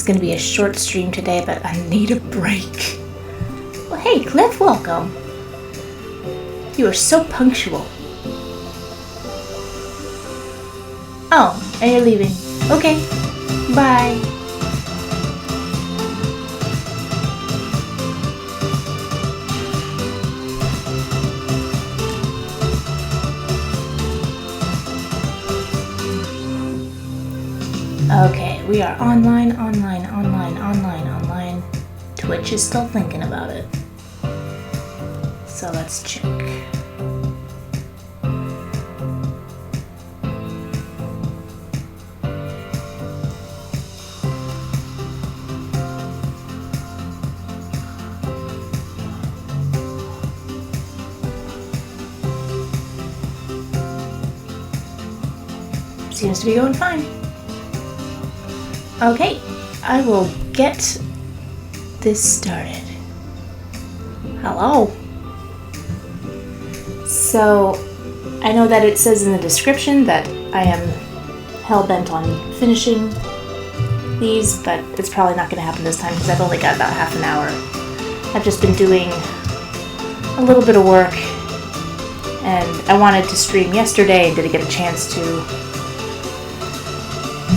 going to be a short stream today, but I need a break. Well, hey, Cliff, welcome. You are so punctual. Oh, and you're leaving. Okay, bye. Okay, we are online. Twitch is still thinking about it. So let's check. Seems to be going fine. Okay, I will get this started. Hello. So, I know that it says in the description that I am hell-bent on finishing these, but it's probably not going to happen this time because I've only got about half an hour. I've just been doing a little bit of work, and I wanted to stream yesterday and didn't get a chance to.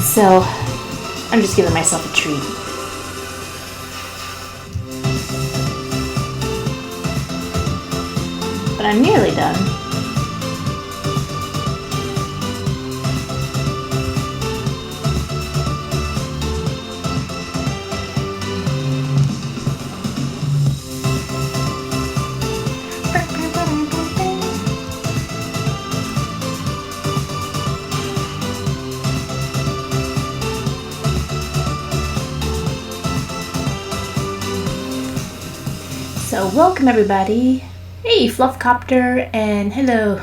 So, I'm just giving myself a treat. But I'm nearly done. So welcome everybody. Hey Fluffcopter, and hello.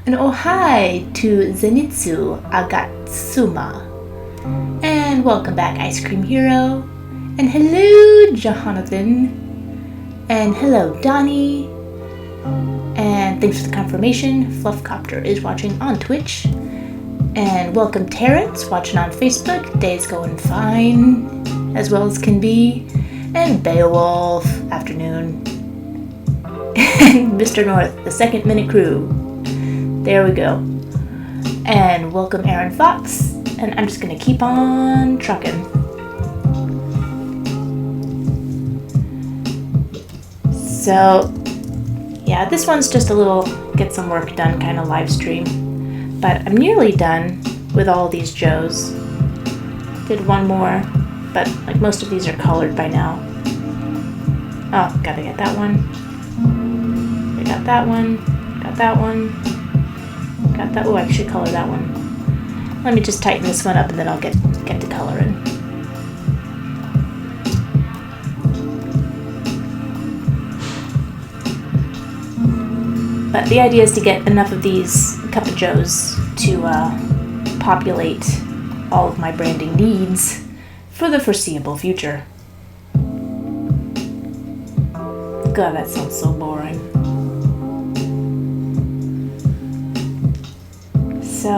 And oh hi to Zenitsu Agatsuma. And welcome back Ice Cream Hero. And hello Jonathan. And hello Donnie. And thanks for the confirmation. Fluffcopter is watching on Twitch. And welcome Terrence, watching on Facebook. Day's going fine, as well as can be. And Beowulf, afternoon. And Mr. North, the second minute crew. There we go. And welcome Aaron Fox. And I'm just going to keep on trucking. So, yeah, this one's just a little get some work done kind of live stream. But I'm nearly done with all these Joes. Did one more. But like most of these are colored by now. Oh, gotta get that one. I got that one. Got that one. Got that. Oh, I should color that one. Let me just tighten this one up and then I'll get to coloring. But the idea is to get enough of these Cup of Joes to populate all of my branding needs for the foreseeable future. God, that sounds so boring. So,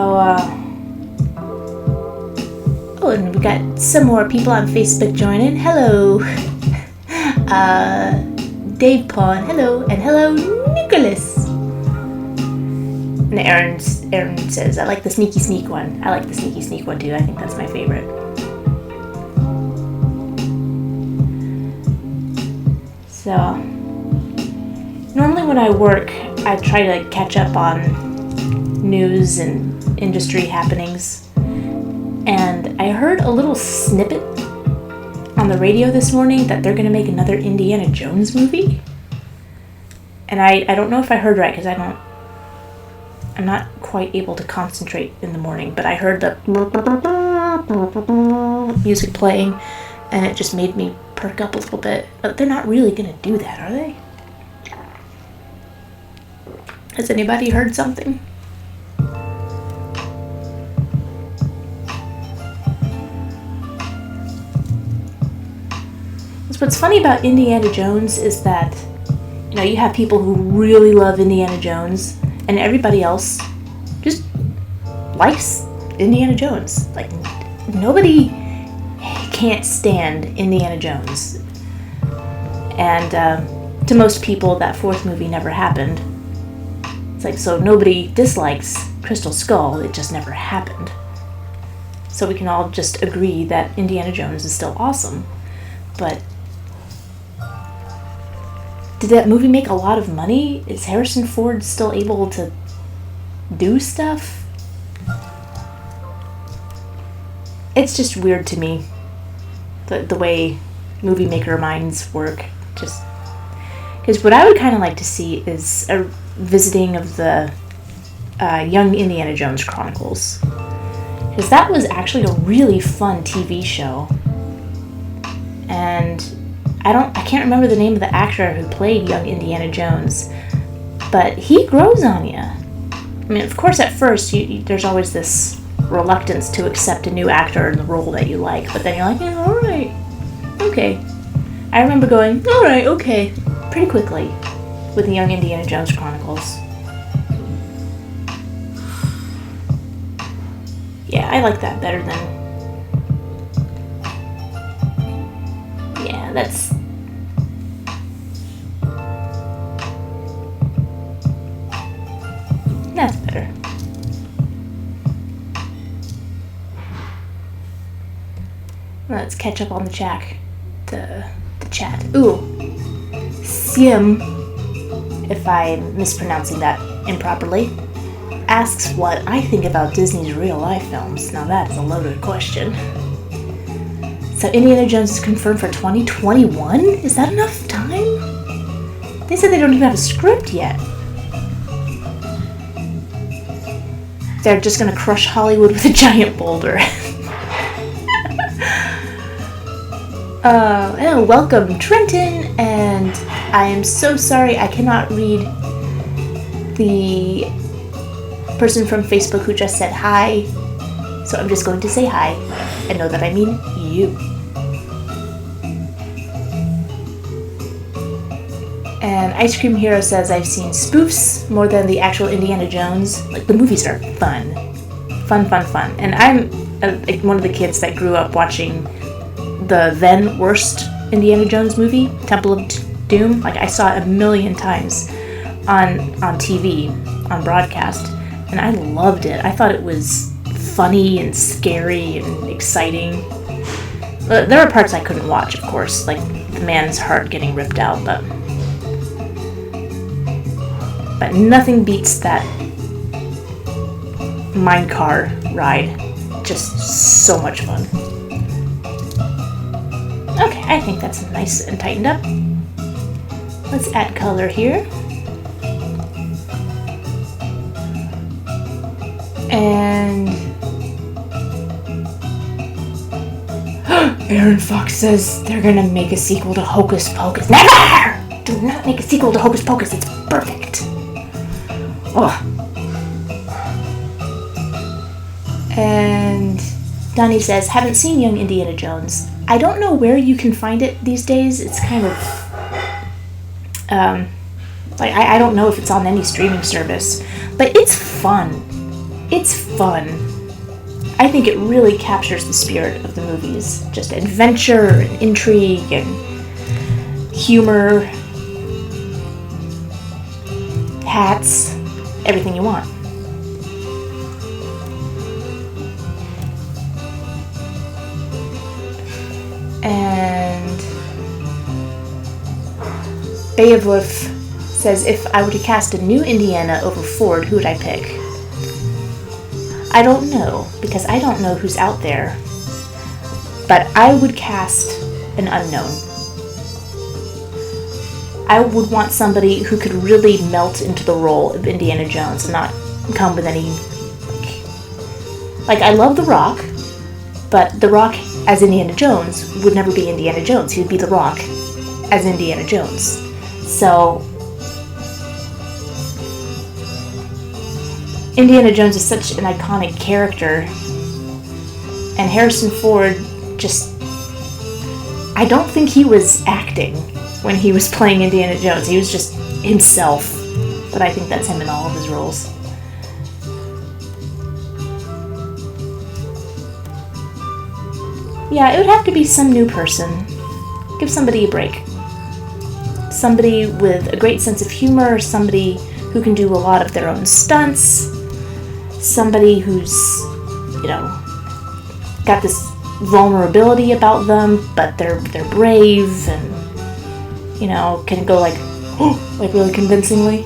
oh, and we got some more people on Facebook joining. Hello, Dave Pawn. Hello, and hello, Nicholas. And Aaron says, I like the sneaky sneak one. I like the sneaky sneak one too. I think that's my favorite. So, normally when I work, I try to catch up on news and industry happenings. And I heard a little snippet on the radio this morning that they're going to make another Indiana Jones movie. And I don't know if I heard right because I'm not quite able to concentrate in the morning, but I heard the music playing and it just made me perk up a little bit. But they're not really going to do that, are they? Has anybody heard something? What's funny about Indiana Jones is that, you know, you have people who really love Indiana Jones and everybody else just likes Indiana Jones. Like, nobody can't stand Indiana Jones. And to most people, that fourth movie never happened. It's like, so nobody dislikes Crystal Skull, it just never happened. So we can all just agree that Indiana Jones is still awesome. But did that movie make a lot of money? Is Harrison Ford still able to do stuff? It's just weird to me, the way movie maker minds work. Just because what I would kind of like to see is a visiting of the Young Indiana Jones Chronicles, because that was actually a really fun TV show. And I can't remember the name of the actor who played young Indiana Jones, but he grows on you. I mean, of course, at first there's always this reluctance to accept a new actor in the role that you like, but then you're like, yeah, all right, okay. I remember going, all right, okay, pretty quickly with the Young Indiana Jones Chronicles. Yeah, I like that better than... Yeah, that's... That's better. Let's catch up on the chat. The chat. Ooh. Siem, if I'm mispronouncing that improperly, asks what I think about Disney's real-life films. Now that is a loaded question. So Indiana Jones is confirmed for 2021? Is that enough time? They said they don't even have a script yet. They're just gonna crush Hollywood with a giant boulder. Oh, welcome Trenton, and I am so sorry I cannot read the person from Facebook who just said hi, so I'm just going to say hi and know that I mean you. And Ice Cream Hero says, I've seen spoofs more than the actual Indiana Jones. Like, the movies are fun. Fun. And I'm one of the kids that grew up watching the then worst Indiana Jones movie, Temple of Doom. Like, I saw it a million times on TV, on broadcast, and I loved it. I thought it was funny and scary and exciting. There are parts I couldn't watch, of course, like the man's heart getting ripped out, but nothing beats that minecart ride. Just so much fun. Okay, I think that's nice and tightened up. Let's add color here. And Aaron Fox says they're gonna make a sequel to Hocus Pocus. Never! Do not make a sequel to Hocus Pocus. It's perfect. Oh. And Donnie says, haven't seen Young Indiana Jones. I don't know where you can find it these days. It's kind of I don't know if it's on any streaming service, but it's fun. It's fun. I think it really captures the spirit of the movies. Just adventure and intrigue and humor, hats, everything you want. And Beowulf says, if I were to cast a new Indiana over Ford, who would I pick? I don't know, because I don't know who's out there. But I would cast an unknown. I would want somebody who could really melt into the role of Indiana Jones and not come with any... Like, I love The Rock, but The Rock as Indiana Jones would never be Indiana Jones. He would be The Rock as Indiana Jones. So, Indiana Jones is such an iconic character, and Harrison Ford just... I don't think he was acting when he was playing Indiana Jones. He was just himself. But I think that's him in all of his roles. Yeah, it would have to be some new person. Give somebody a break. Somebody with a great sense of humor, somebody who can do a lot of their own stunts, somebody who's, got this vulnerability about them, but they're brave and, can go like really convincingly.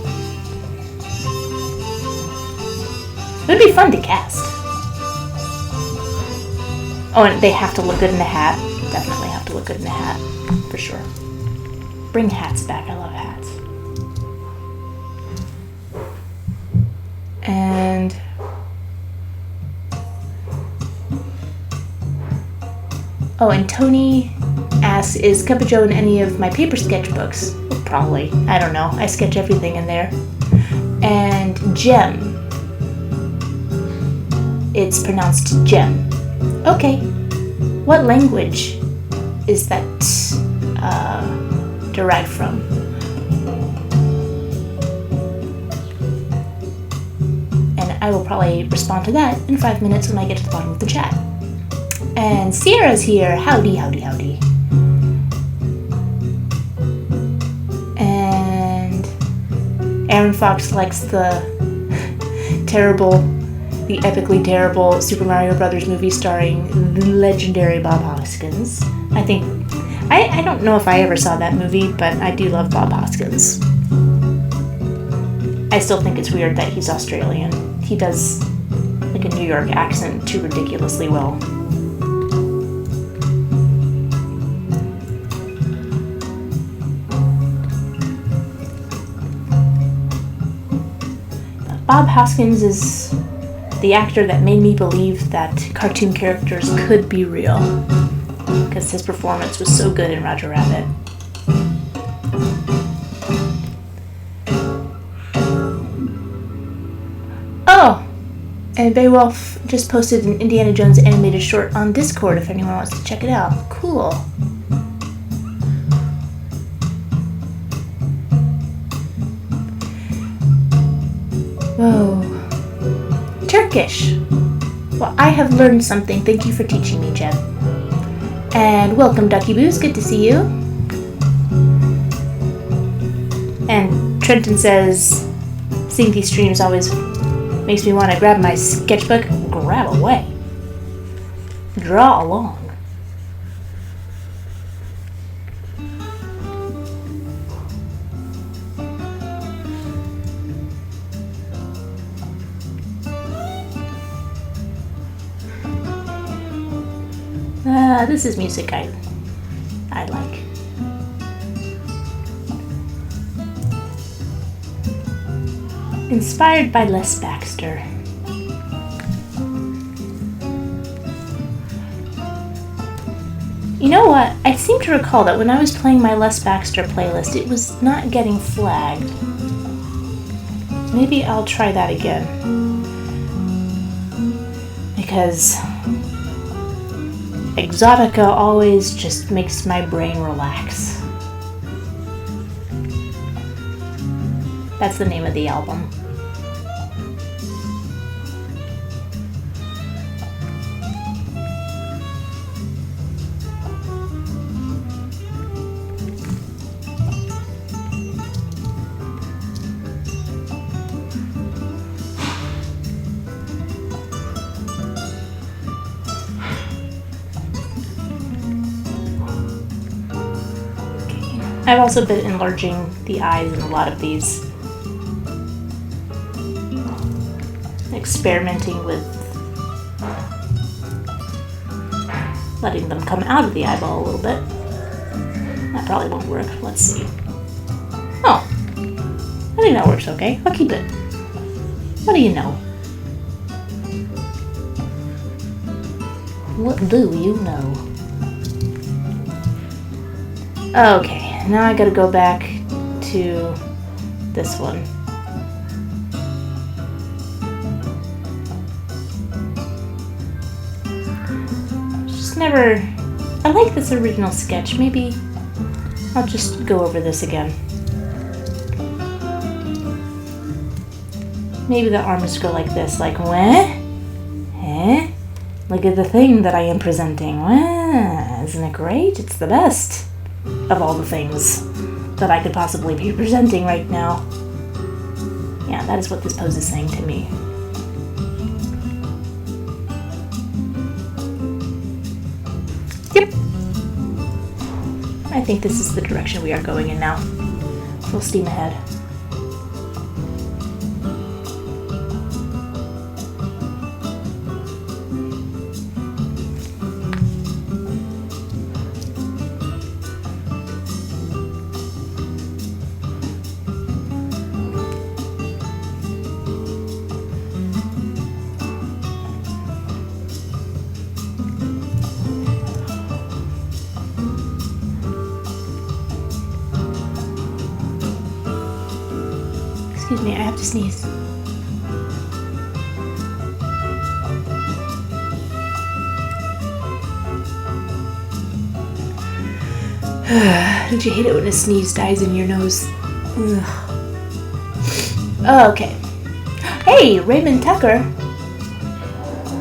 It would be fun to cast. Oh, and they have to look good in a hat. Definitely have to look good in a hat, for sure. Bring hats back. I love hats. And and Tony asks, is Cup of Joe in any of my paper sketchbooks? Probably. I don't know. I sketch everything in there. And Gem. It's pronounced Gem. Okay. What language is that derived from? And I will probably respond to that in 5 minutes when I get to the bottom of the chat. And Sierra's here. Howdy, howdy, howdy. And Aaron Fox likes the epically terrible Super Mario Brothers movie starring the legendary Bob Hoskins. I don't know if I ever saw that movie, but I do love Bob Hoskins. I still think it's weird that he's Australian. He does like a New York accent too ridiculously well. Bob Hoskins is the actor that made me believe that cartoon characters could be real, because his performance was so good in Roger Rabbit. Oh, and Beowulf just posted an Indiana Jones animated short on Discord if anyone wants to check it out. Cool. Whoa. Turkish. Well, I have learned something. Thank you for teaching me, Jen. And welcome, Ducky Boos. Good to see you. And Trenton says, seeing these streams always makes me want to grab my sketchbook, grab away. Draw along. This is music I like. Inspired by Les Baxter. You know what? I seem to recall that when I was playing my Les Baxter playlist, it was not getting flagged. Maybe I'll try that again. Because Exotica always just makes my brain relax. That's the name of the album. I've also been enlarging the eyes in a lot of these. Experimenting with letting them come out of the eyeball a little bit. That probably won't work. Let's see. Oh, I think that works okay. I'll keep it. What do you know? What do you know? Okay. Now I gotta go back to this one. I like this original sketch. Maybe I'll just go over this again. Maybe the arms go like this, like, what? Huh? Look at the thing that I am presenting. Isn't it great? It's the best of all the things that I could possibly be presenting right now. Yeah, that is what this pose is saying to me. Yep. I think this is the direction we are going in now. Full steam ahead. Excuse me, I have to sneeze. Don't you hate it when a sneeze dies in your nose? Ugh. Okay. Hey, Raymond Tucker.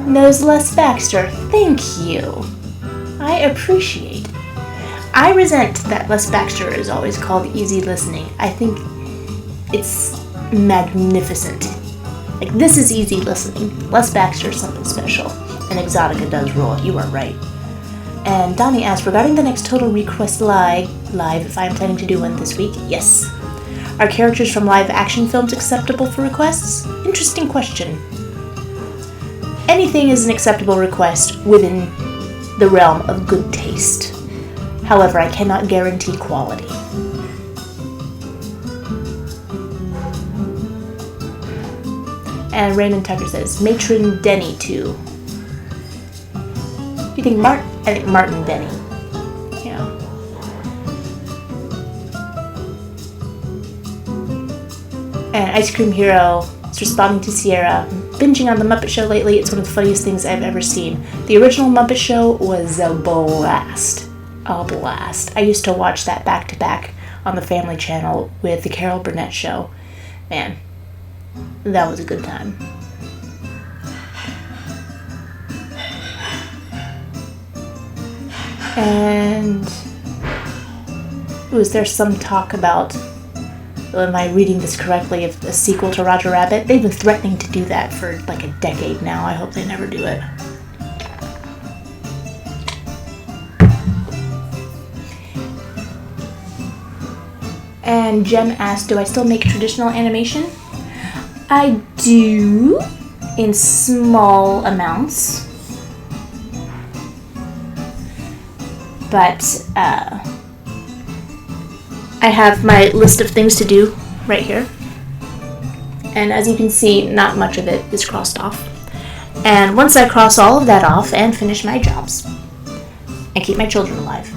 Knows Les Baxter. Thank you. I appreciate. I resent that Les Baxter is always called easy listening. I think it's magnificent. Like, this is easy listening. Les Baxter is something special. And Exotica does rule it. You are right. And Donnie asked, regarding the next Total Request live, if I am planning to do one this week, yes. Are characters from live action films acceptable for requests? Interesting question. Anything is an acceptable request within the realm of good taste. However, I cannot guarantee quality. And Raymond Tucker says, Matron Denny too. You think Martin? I think Martin Denny. Yeah. And Ice Cream Hero is responding to Sierra. Binging on The Muppet Show lately, it's one of the funniest things I've ever seen. The original Muppet Show was a blast. A blast. I used to watch that back to back on the Family Channel with the Carol Burnett Show. Man, that was a good time. And is there some talk about, am I reading this correctly, of a sequel to Roger Rabbit? They've been threatening to do that for like a decade now. I hope they never do it. And Jem asked, do I still make traditional animation? I do, in small amounts. But I have my list of things to do right here. And as you can see, not much of it is crossed off. And once I cross all of that off and finish my jobs and keep my children alive,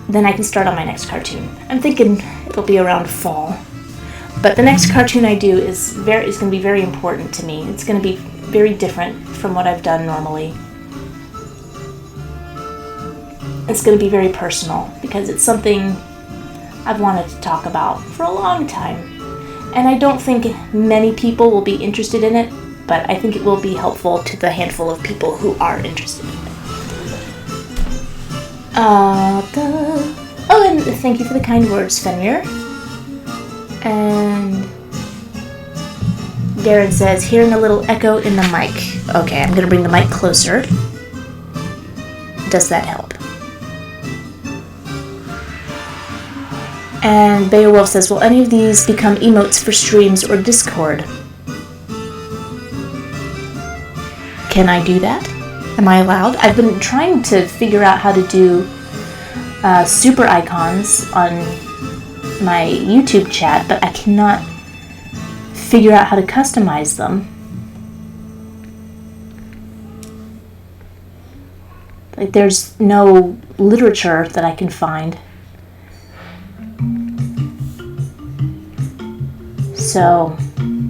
then I can start on my next cartoon. I'm thinking it'll be around fall. But the next cartoon I do is going to be very important to me. It's going to be very different from what I've done normally. It's going to be very personal because it's something I've wanted to talk about for a long time. And I don't think many people will be interested in it, but I think it will be helpful to the handful of people who are interested in it. Oh, and thank you for the kind words, Fenrir. And Darren says, hearing a little echo in the mic. Okay, I'm going to bring the mic closer. Does that help? And Beowulf says, will any of these become emotes for streams or Discord? Can I do that? Am I allowed? I've been trying to figure out how to do super icons on my YouTube chat, but I cannot figure out how to customize them. Like, there's no literature that I can find. So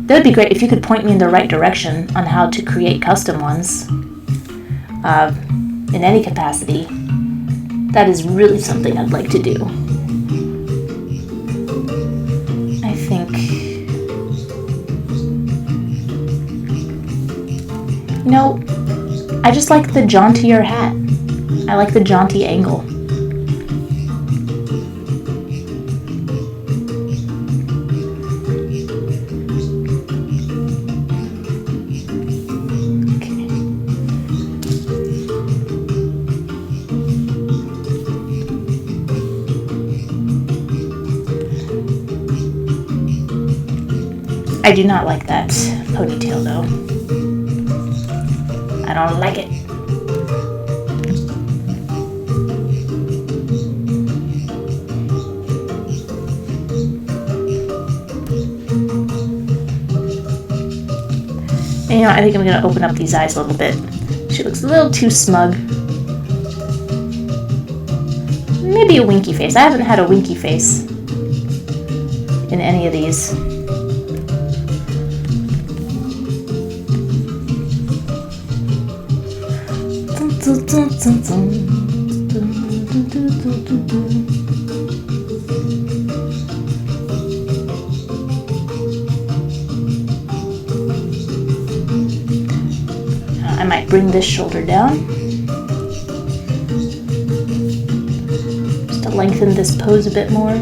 that would be great if you could point me in the right direction on how to create custom ones in any capacity. That is really something I'd like to do. I think, I just like the jauntier hat. I like the jaunty angle. I do not like that ponytail though. I don't like it. And, I think I'm going to open up these eyes a little bit. She looks a little too smug. Maybe a winky face. I haven't had a winky face in any of these. I might bring this shoulder down just to lengthen this pose a bit more.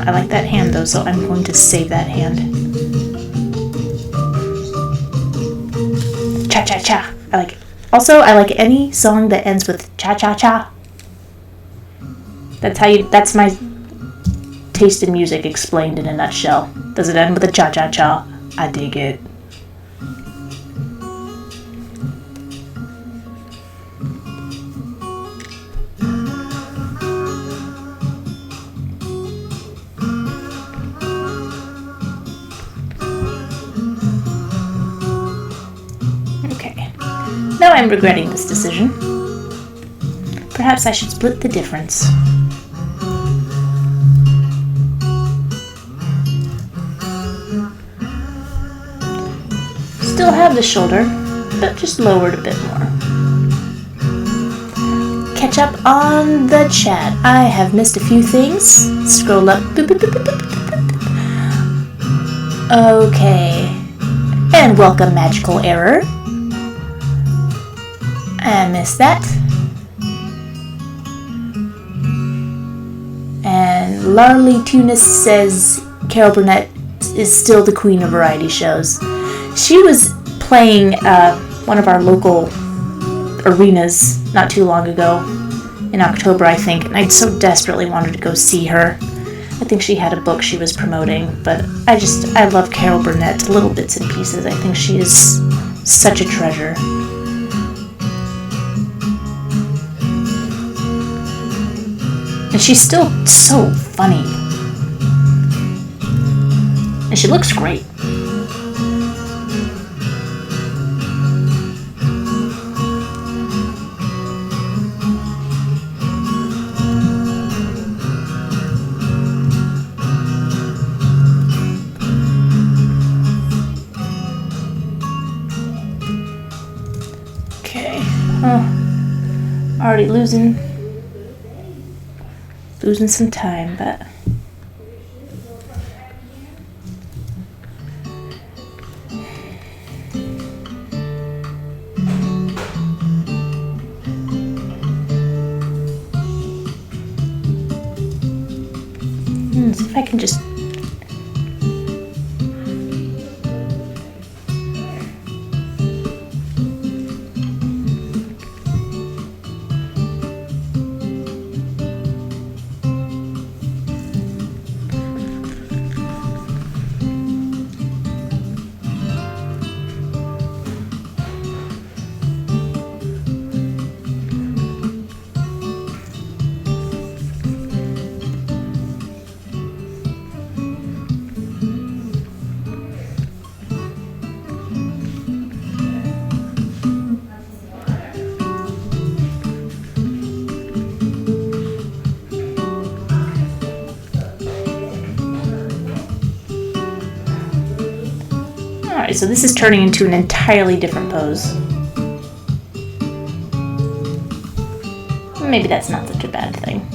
I like that hand though, so I'm going to save that hand. Cha-cha-cha. I like it. Also, I like any song that ends with cha-cha-cha. That's my taste in music explained in a nutshell. Does it end with a cha-cha-cha? I dig it. Now I'm regretting this decision. Perhaps I should split the difference. Still have the shoulder, but just lowered a bit more. Catch up on the chat. I have missed a few things. Scroll up. Boop, boop, boop, boop, boop, boop. Okay. And welcome, Magical Error. I missed that. And Larly Tunis says Carol Burnett is still the queen of variety shows. She was playing one of our local arenas not too long ago, in October I think, and I so desperately wanted to go see her. I think she had a book she was promoting, but I love Carol Burnett, little bits and pieces. I think she is such a treasure. And she's still so funny. And she looks great. Okay. Oh, already losing some time, but see if I can just Alright, so this is turning into an entirely different pose. Maybe that's not such a bad thing.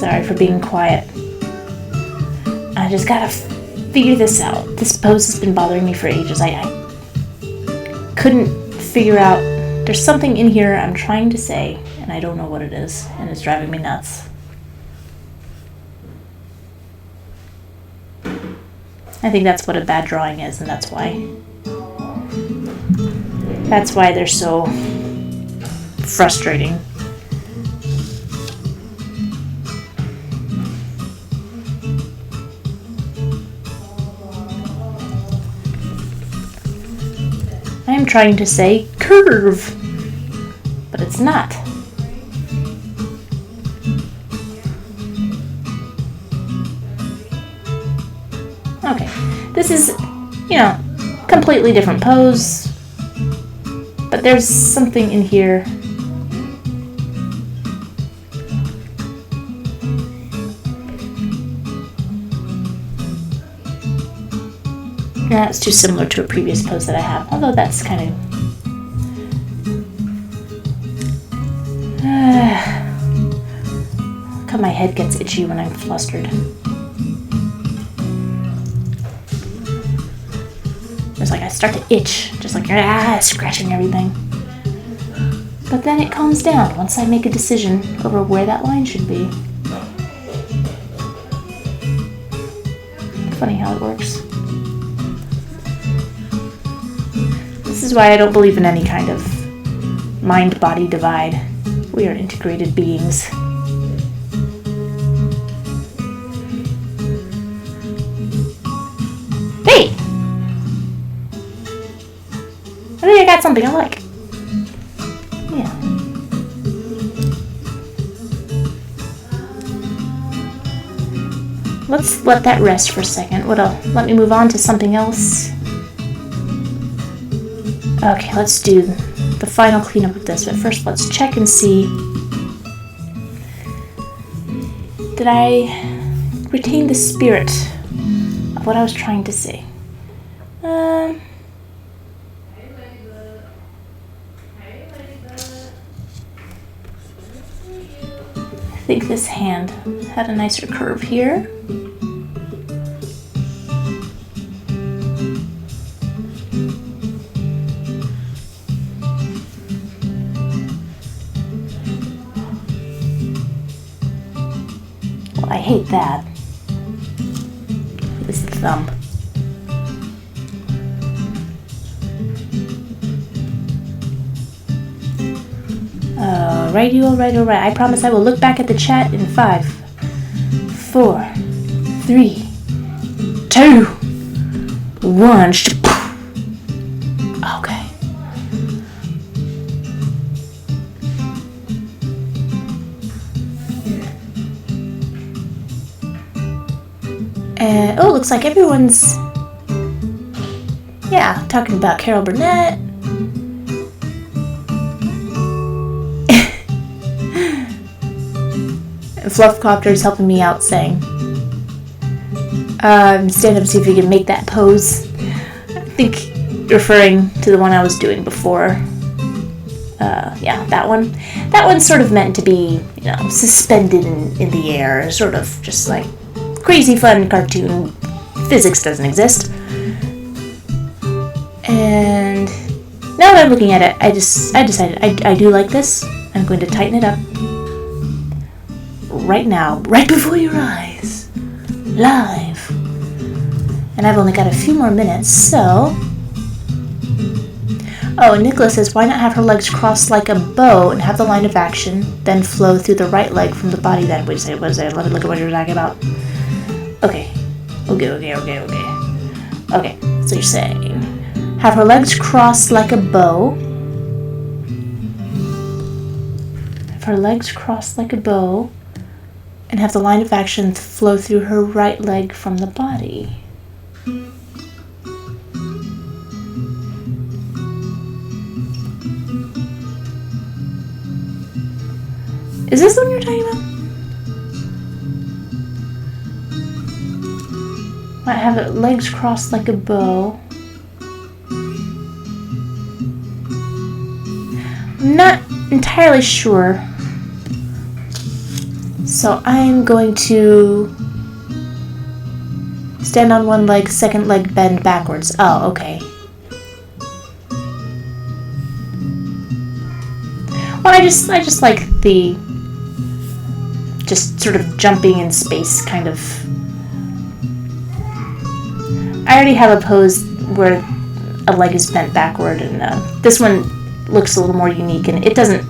Sorry for being quiet. I just gotta figure this out. This pose has been bothering me for ages. I couldn't figure out. There's something in here I'm trying to say, and I don't know what it is, and it's driving me nuts. I think that's what a bad drawing is, and that's why. That's why they're so frustrating. I am trying to say curve, but it's not. Okay, this is, completely different pose, but there's something in here. That's too similar to a previous pose that I have, although that's kind of... God, my head gets itchy when I'm flustered. It's like I start to itch, just like scratching everything. But then it calms down once I make a decision over where that line should be. Funny how it works. This is why I don't believe in any kind of mind-body divide. We are integrated beings. Hey! I think I got something I like. Yeah. Let's let that rest for a second. Let me move on to something else. Okay, let's do the final cleanup of this, but first let's check and see. Did I retain the spirit of what I was trying to say? I think this hand had a nicer curve here. I hate that. This thumb. Alright. I promise I will look back at the chat in 5, 4, 3, 2, 1. Okay. And looks like everyone's, talking about Carol Burnett. Fluffcopter's helping me out saying, stand up and see if you can make that pose. I think referring to the one I was doing before. That one. That one's sort of meant to be, suspended in the air, sort of just like crazy fun cartoon. Physics doesn't exist. And now that I'm looking at it, I decided I do like this. I'm going to tighten it up right now, right before your eyes, live. And I've only got a few more minutes, so... Oh, and Nicholas says, why not have her legs crossed like a bow and have the line of action, then flow through the right leg from the body then? Wait a second, what is that? Let me look at what you're talking about. Okay, so you're saying, have her legs crossed like a bow. Have her legs crossed like a bow, and have the line of action flow through her right leg from the body. Is this the one you're talking about? Might have her legs crossed like a bow. I'm not entirely sure. So I'm going to stand on one leg, second leg bend backwards. Oh, okay. Well, I just like the just sort of jumping in space kind of. I already have a pose where a leg is bent backward, and this one looks a little more unique, and it doesn't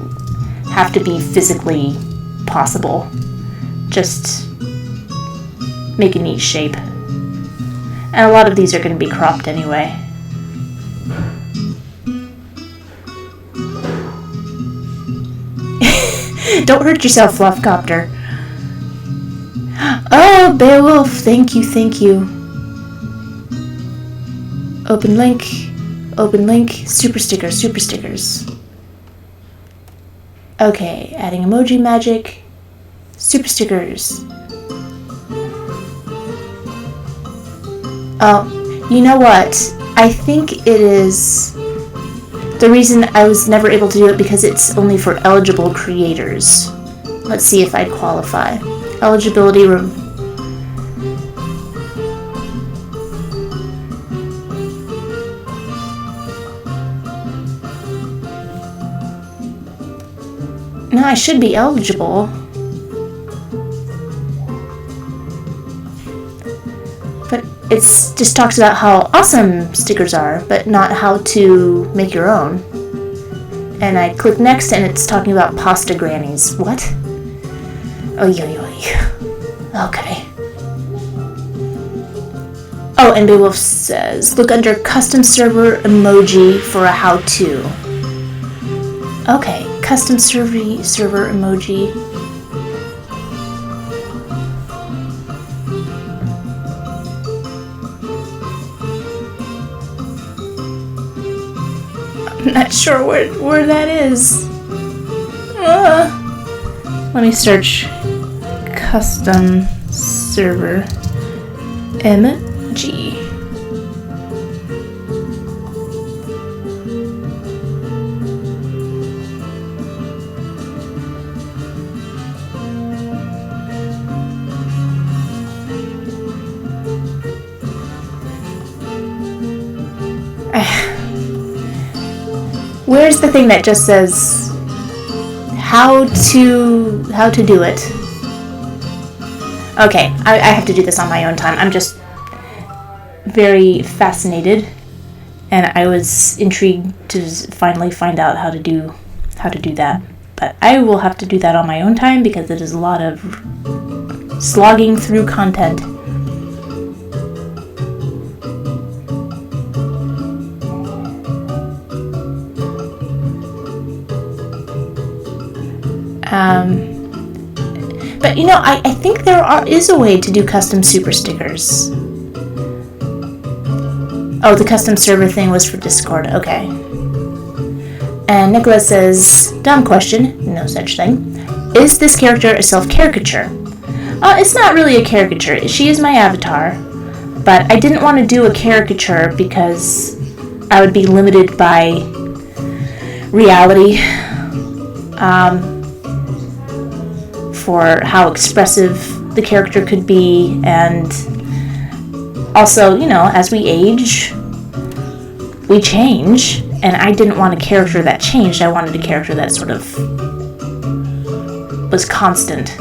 have to be physically possible. Just make a neat shape. And a lot of these are going to be cropped anyway. Don't hurt yourself, Fluffcopter. Oh, Beowulf, thank you. Open link, super stickers. Okay, adding emoji magic, super stickers. Oh, you know what? I think it is the reason I was never able to do it because it's only for eligible creators. Let's see if I qualify. Eligibility room. No, I should be eligible. But it just talks about how awesome stickers are, but not how to make your own. And I click next and it's talking about pasta grannies. What? Oy. Okay. Oh, and Beowulf says, look under custom server emoji for a how-to. Okay, custom server emoji. I'm not sure where that is. Let me search custom server MG. Where's the thing that just says how to do it? Okay, I have to do this on my own time. I'm just very fascinated, and I was intrigued to finally find out how to do that. But I will have to do that on my own time because it is a lot of slogging through content. But you know, I think there is a way to do custom super stickers. Oh, the custom server thing was for Discord. Okay. And Nicholas says, dumb question, no such thing. Is this character a self-caricature? It's not really a caricature. She is my avatar. But I didn't want to do a caricature because I would be limited by reality. For how expressive the character could be, and also, you know, as we age, we change, and I didn't want a character that changed. I wanted a character that sort of was constant.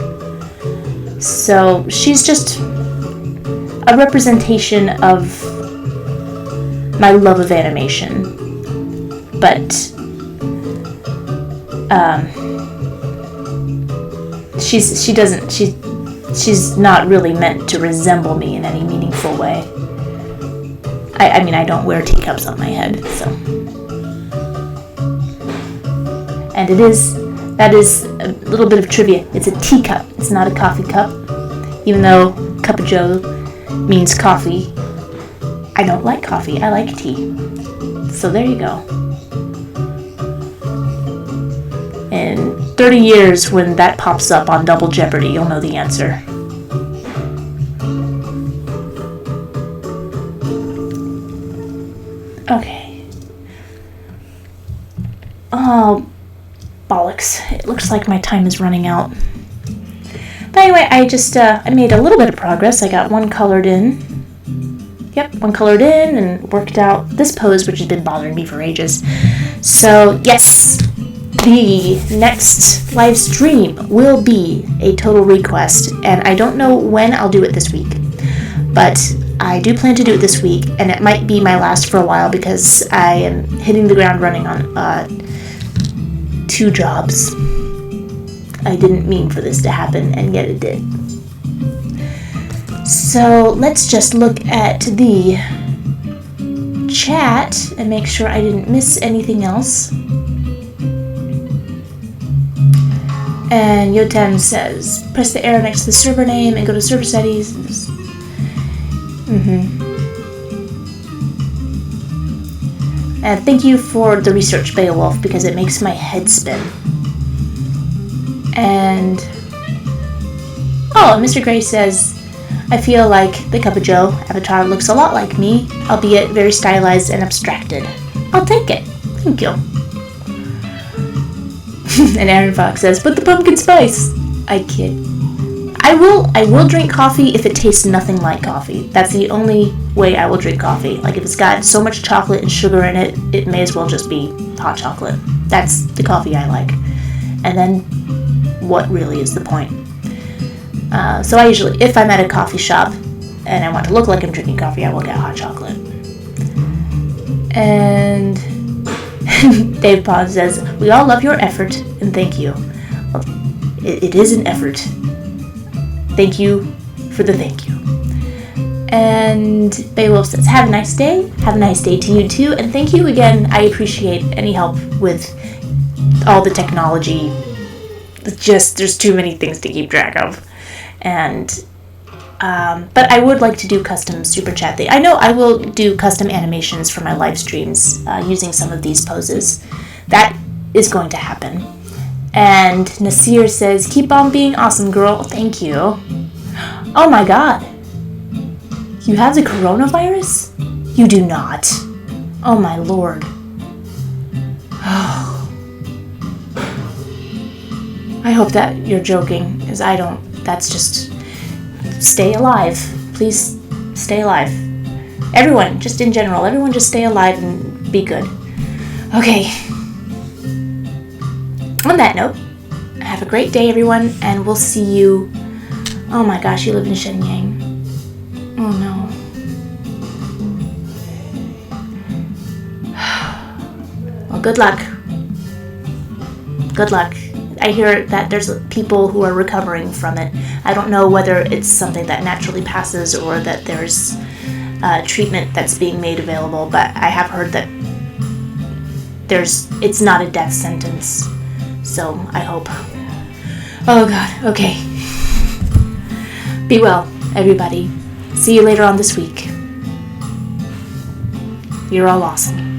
So she's just a representation of my love of animation, but she's not really meant to resemble me in any meaningful way. I mean, I don't wear teacups on my head, so. And that is a little bit of trivia. It's a teacup. It's not a coffee cup. Even though cup of joe means coffee, I don't like coffee. I like tea. So there you go. In 30 years, when that pops up on Double Jeopardy, you'll know the answer. Okay. Oh, bollocks. It looks like my time is running out. But anyway, I made a little bit of progress. I got one colored in. Yep, one colored in and worked out this pose, which has been bothering me for ages. So, yes, the next live stream will be a total request, and I don't know when I'll do it this week, but I do plan to do it this week, and it might be my last for a while because I am hitting the ground running on 2 jobs. I didn't mean for this to happen, and yet it did. So let's just look at the chat and make sure I didn't miss anything else. And Yotem says, press the arrow next to the server name and go to server settings. And thank you for the research, Beowulf, because it makes my head spin. And Mr. Gray says, I feel like the Cup of Joe avatar looks a lot like me, albeit very stylized and abstracted. I'll take it. Thank you. And Aaron Fox says, put the pumpkin spice. I kid. I will drink coffee if it tastes nothing like coffee. That's the only way I will drink coffee. Like if it's got so much chocolate and sugar in it, it may as well just be hot chocolate. That's the coffee I like. And then what really is the point? So I usually, if I'm at a coffee shop and I want to look like I'm drinking coffee, I will get hot chocolate. And Dave Pond says, we all love your effort and thank you. Well, it is an effort. Thank you for the thank you. And Beowulf says, have a nice day. Have a nice day to you too. And thank you again. I appreciate any help with all the technology. There's too many things to keep track of. And but I would like to do custom super chat thing. I know I will do custom animations for my live streams using some of these poses. That is going to happen. And Nasir says, keep on being awesome, girl. Thank you. Oh my god. You have the coronavirus? You do not. Oh my lord. I hope that you're joking, because I don't. That's just, stay alive. Please stay alive. Everyone, just in general, everyone just stay alive and be good. Okay. On that note, have a great day, everyone, and we'll see you. Oh my gosh, you live in Shenyang. Oh no. Well, good luck. Good luck. I hear that there's people who are recovering from it. I don't know whether it's something that naturally passes or that there's treatment that's being made available, but I have heard that it's not a death sentence. So I hope. Oh god, okay. Be well, everybody. See you later on this week. You're all awesome.